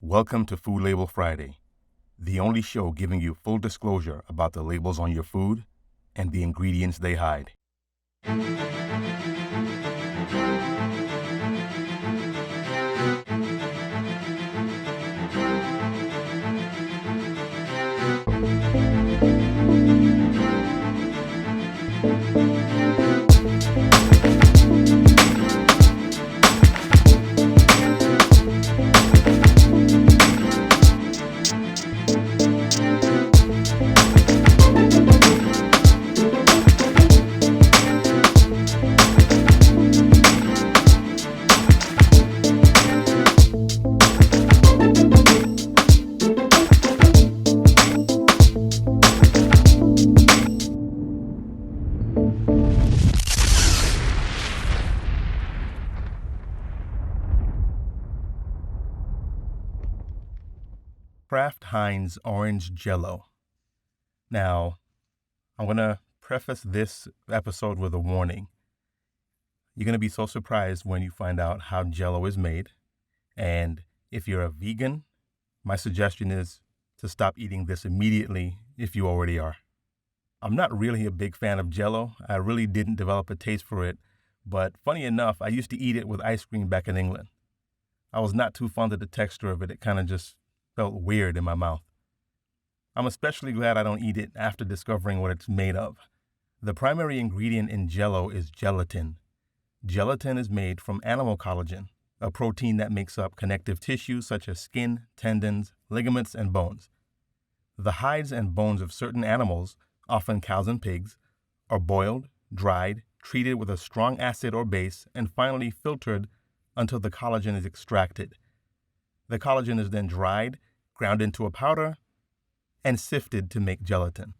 Welcome to Food Label Friday, the only show giving you full disclosure about the labels on your food and the ingredients they hide. Kraft Heinz Orange Jell-O. Now, I'm going to preface this episode with a warning. You're going to be so surprised when you find out how Jell-O is made. And if you're a vegan, my suggestion is to stop eating this immediately if you already are. I'm not really a big fan of Jell-O. I really didn't develop a taste for it. But funny enough, I used to eat it with ice cream back in England. I was not too fond of the texture of it. It kind of just felt weird in my mouth. I'm especially glad I don't eat it after discovering what it's made of. The primary ingredient in Jell-O is gelatin. Gelatin is made from animal collagen, a protein that makes up connective tissue such as skin, tendons, ligaments, and bones. The hides and bones of certain animals, often cows and pigs, are boiled, dried, treated with a strong acid or base, and finally filtered until the collagen is extracted. The collagen is then dried, ground into a powder, and sifted to make gelatin.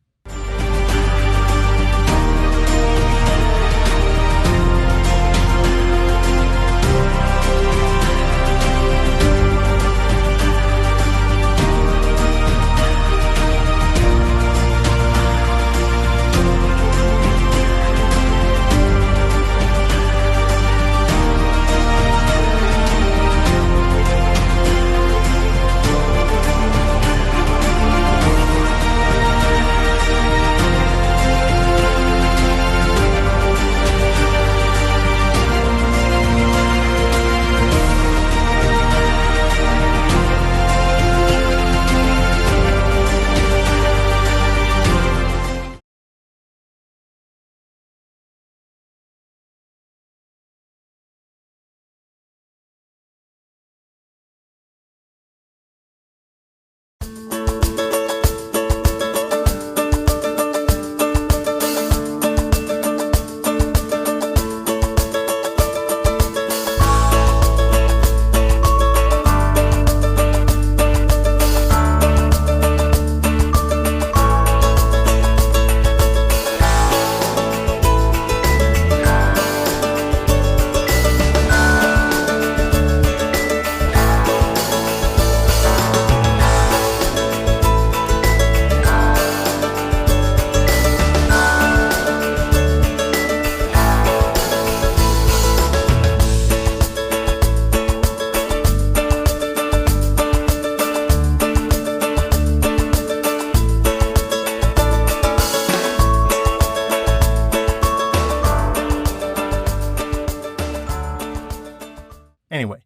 Anyway,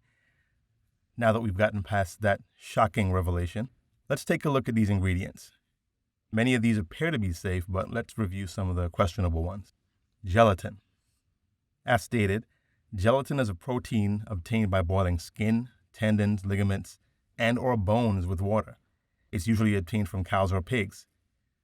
now that we've gotten past that shocking revelation, let's take a look at these ingredients. Many of these appear to be safe, but let's review some of the questionable ones. Gelatin. As stated, gelatin is a protein obtained by boiling skin, tendons, ligaments, and/or bones with water. It's usually obtained from cows or pigs.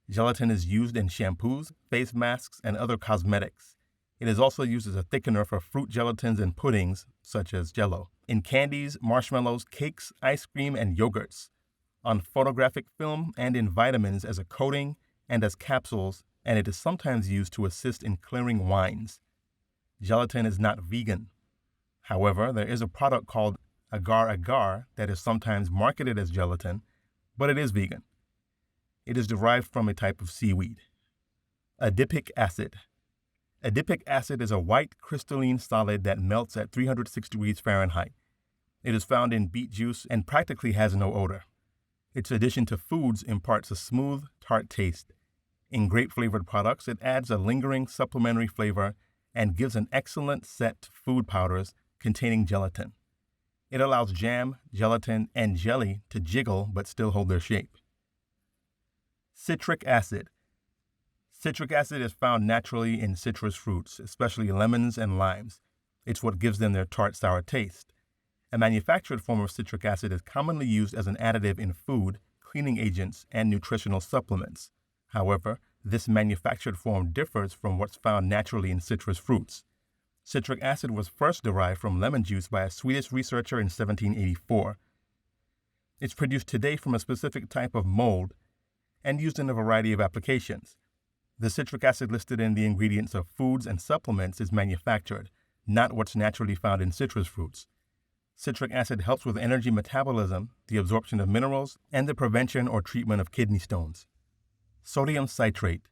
Gelatin is used in shampoos, face masks, and other cosmetics. It is also used as a thickener for fruit gelatins and puddings, such as Jell-O, in candies, marshmallows, cakes, ice cream, and yogurts, on photographic film, and in vitamins as a coating and as capsules, and it is sometimes used to assist in clearing wines. Gelatin is not vegan. However, there is a product called agar-agar that is sometimes marketed as gelatin, but it is vegan. It is derived from a type of seaweed. Adipic acid. Adipic acid is a white crystalline solid that melts at 306 degrees Fahrenheit. It is found in beet juice and practically has no odor. Its addition to foods imparts a smooth, tart taste. In grape-flavored products, it adds a lingering supplementary flavor and gives an excellent set to food powders containing gelatin. It allows jam, gelatin, and jelly to jiggle but still hold their shape. Citric acid. Citric acid is found naturally in citrus fruits, especially lemons and limes. It's what gives them their tart, sour taste. A manufactured form of citric acid is commonly used as an additive in food, cleaning agents, and nutritional supplements. However, this manufactured form differs from what's found naturally in citrus fruits. Citric acid was first derived from lemon juice by a Swedish researcher in 1784. It's produced today from a specific type of mold and used in a variety of applications. The citric acid listed in the ingredients of foods and supplements is manufactured, not what's naturally found in citrus fruits. Citric acid helps with energy metabolism, the absorption of minerals, and the prevention or treatment of kidney stones. Sodium citrate.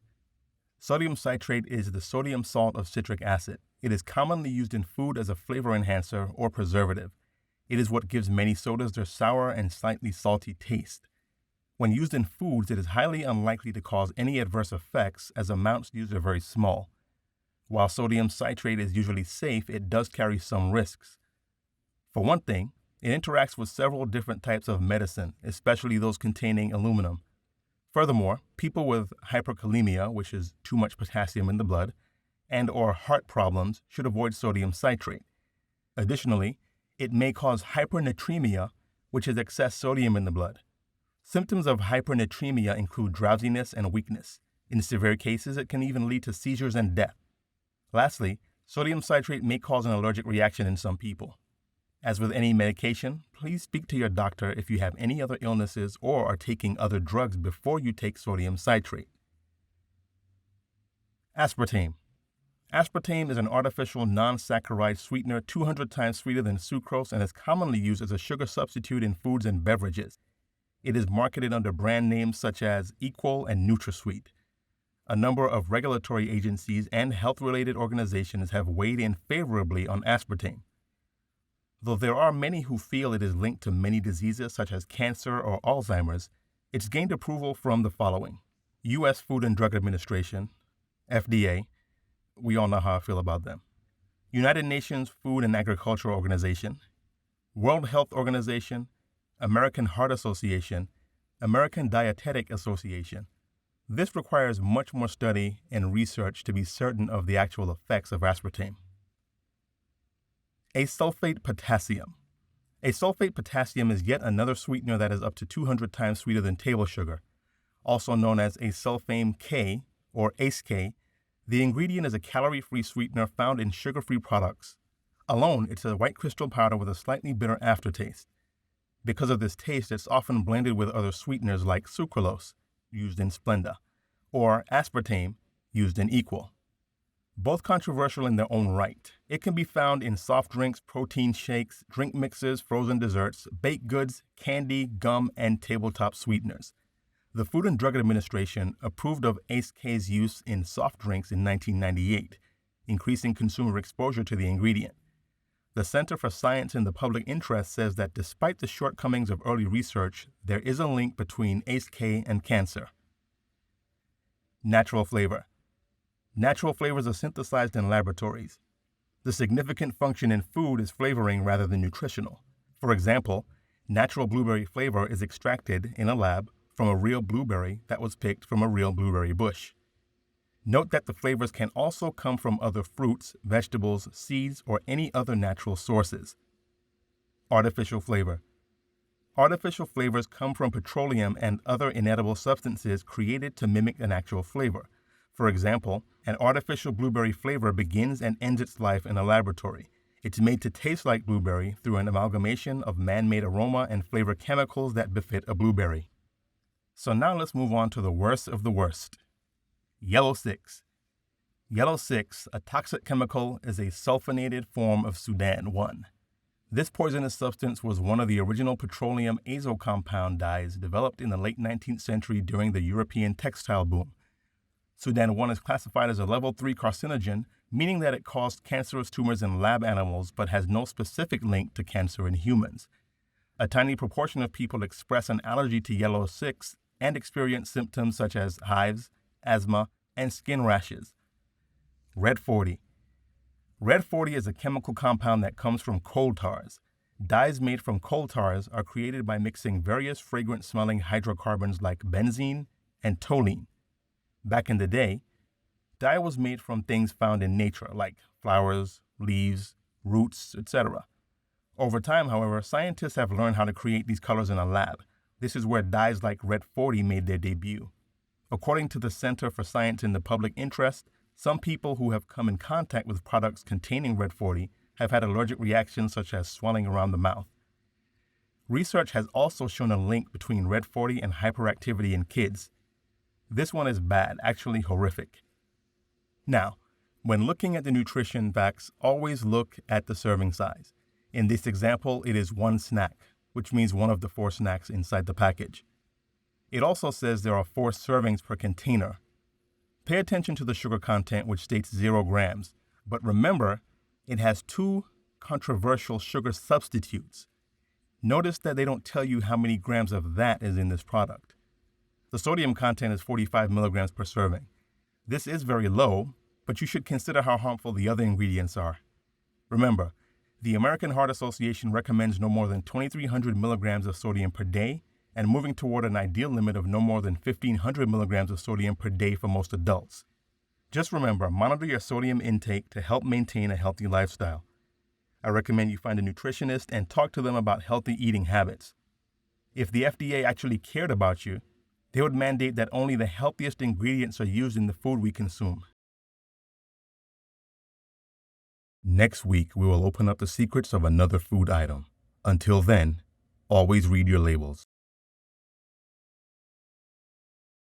Sodium citrate is the sodium salt of citric acid. It is commonly used in food as a flavor enhancer or preservative. It is what gives many sodas their sour and slightly salty taste. When used in foods, it is highly unlikely to cause any adverse effects as amounts used are very small. While sodium citrate is usually safe, it does carry some risks. For one thing, it interacts with several different types of medicine, especially those containing aluminum. Furthermore, people with hyperkalemia, which is too much potassium in the blood, and or heart problems should avoid sodium citrate. Additionally, it may cause hypernatremia, which is excess sodium in the blood. Symptoms of hypernatremia include drowsiness and weakness. In severe cases, it can even lead to seizures and death. Lastly, sodium citrate may cause an allergic reaction in some people. As with any medication, please speak to your doctor if you have any other illnesses or are taking other drugs before you take sodium citrate. Aspartame. Aspartame is an artificial non-saccharide sweetener 200 times sweeter than sucrose and is commonly used as a sugar substitute in foods and beverages. It is marketed under brand names such as E12 and NutraSweet. A number of regulatory agencies and health-related organizations have weighed in favorably on aspartame. Though there are many who feel it is linked to many diseases such as cancer or Alzheimer's, it's gained approval from the following: U.S. Food and Drug Administration, FDA, we all know how I feel about them, United Nations Food and Agriculture Organization, World Health Organization, American Heart Association, American Dietetic Association. This requires much more study and research to be certain of the actual effects of aspartame. Asulfate potassium. Asulfate potassium is yet another sweetener that is up to 200 times sweeter than table sugar. Also known as asulfame K or ACE-K, the ingredient is a calorie-free sweetener found in sugar-free products. Alone, it's a white crystal powder with a slightly bitter aftertaste. Because of this taste, it's often blended with other sweeteners like sucralose, used in Splenda, or aspartame, used in Equal. Both controversial in their own right. It can be found in soft drinks, protein shakes, drink mixes, frozen desserts, baked goods, candy, gum, and tabletop sweeteners. The Food and Drug Administration approved of ACE-K's use in soft drinks in 1998, increasing consumer exposure to the ingredient. The Center for Science in the Public Interest says that despite the shortcomings of early research, there is a link between ACE-K and cancer. Natural flavor. Natural flavors are synthesized in laboratories. The significant function in food is flavoring rather than nutritional. For example, natural blueberry flavor is extracted in a lab from a real blueberry that was picked from a real blueberry bush. Note that the flavors can also come from other fruits, vegetables, seeds, or any other natural sources. Artificial flavor. Artificial flavors come from petroleum and other inedible substances created to mimic an actual flavor. For example, an artificial blueberry flavor begins and ends its life in a laboratory. It's made to taste like blueberry through an amalgamation of man-made aroma and flavor chemicals that befit a blueberry. So now let's move on to the worst of the worst. Yellow-6. Yellow-6, a toxic chemical, is a sulfonated form of Sudan-1. This poisonous substance was one of the original petroleum azo compound dyes developed in the late 19th century during the European textile boom. Sudan-1 is classified as a level 3 carcinogen meaning that it caused cancerous tumors in lab animals but has no specific link to cancer in humans. A tiny proportion of people express an allergy to yellow 6 and experience symptoms such as hives, asthma, and skin rashes. Red 40. Red 40 is a chemical compound that comes from coal tars. Dyes made from coal tars are created by mixing various fragrant-smelling hydrocarbons like benzene and toluene. Back in the day, dye was made from things found in nature like flowers, leaves, roots, etc. Over time, however, scientists have learned how to create these colors in a lab. This is where dyes like Red 40 made their debut. According to the Center for Science in the Public Interest, some people who have come in contact with products containing Red 40 have had allergic reactions such as swelling around the mouth. Research has also shown a link between Red 40 and hyperactivity in kids. This one is bad, actually horrific. Now, when looking at the nutrition facts, always look at the serving size. In this example, it is 1 snack, which means one of the 4 snacks inside the package. It also says there are 4 servings per container. Pay attention to the sugar content, which states 0 grams, but remember, it has 2 controversial sugar substitutes. Notice that they don't tell you how many grams of that is in this product. The sodium content is 45 milligrams per serving. This is very low, but you should consider how harmful the other ingredients are. Remember, the American Heart Association recommends no more than 2,300 milligrams of sodium per day and moving toward an ideal limit of no more than 1,500 milligrams of sodium per day for most adults. Just remember, monitor your sodium intake to help maintain a healthy lifestyle. I recommend you find a nutritionist and talk to them about healthy eating habits. If the FDA actually cared about you, they would mandate that only the healthiest ingredients are used in the food we consume. Next week, we will open up the secrets of another food item. Until then, always read your labels.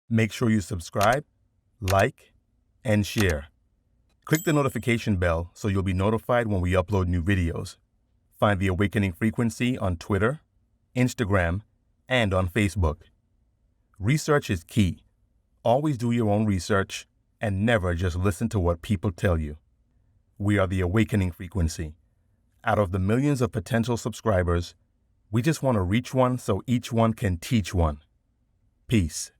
Make sure you subscribe, like, and share. Click the notification bell so you'll be notified when we upload new videos. Find The Awakening Frequency on Twitter, Instagram, and on Facebook. Research is key. Always do your own research and never just listen to what people tell you. We are The Awakening Frequency. Out of the millions of potential subscribers, we just want to reach one so each one can teach one. Peace.